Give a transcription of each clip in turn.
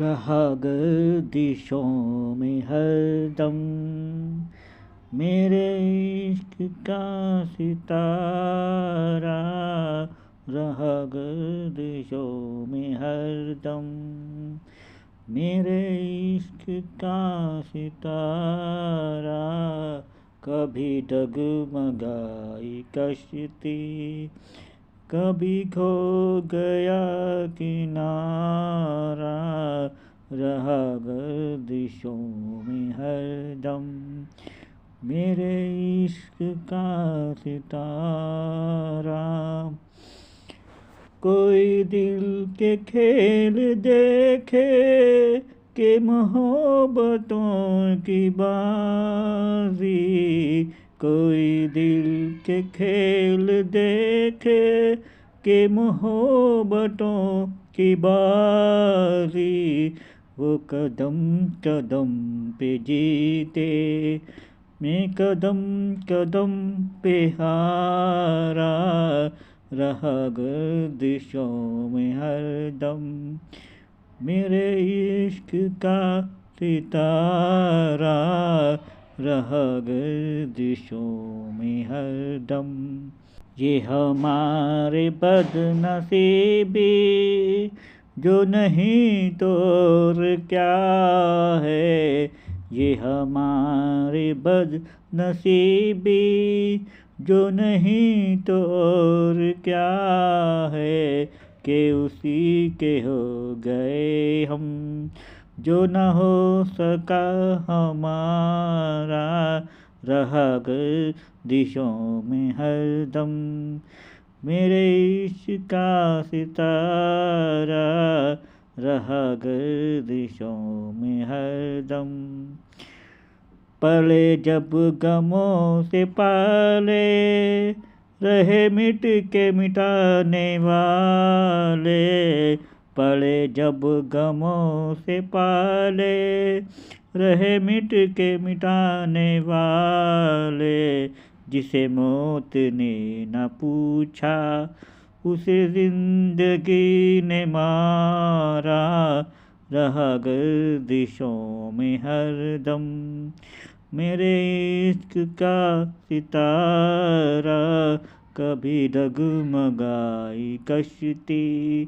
रहा गर्दिशों में हरदम मेरे इश्क का सितारा। रहा गर्दिशों में हरदम मेरे इश्क का सितारा। कभी डगमगाई कश्ती, कभी खो गया किनारा। रहा गर्दिशों में हरदम मेरे इश्क का सितारा। कोई दिल के खेल देखे के मोहब्बतों की बाजी। कोई दिल के खेल देखे के मोहब्बतों की बाजी। वो कदम कदम पे जीते, मैं कदम कदम पे हारा। रहा गर्दिशों में हरदम मेरे इश्क का सितारा। रहा गर्दिशों में हरदम। ये हमारे बदनसीबी जो नहीं तो और क्या है। ये हमारी बदनसीबी जो नहीं तो और क्या है। कि उसी के हो गए हम जो न हो सका हमारा। रहा गर्दिशों में हरदम मेरे इश्क का सितारा। रहा गर्दिशों में हरदम। पले जब गमों से पाले रहे मिट के मिटाने वाले। पले जब गमों से पाले रहे मिट के मिटाने वाले। जिसे मौत ने न पूछा उसे जिंदगी ने मारा। रहा गर्दिशों में हरदम मेरे इश्क का सितारा। कभी डगमगाई कश्ती,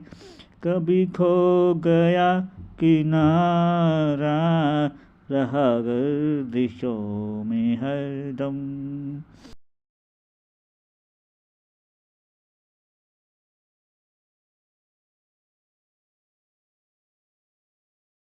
कभी खो गया किनारा। रहा गर्दिशों में हरदम।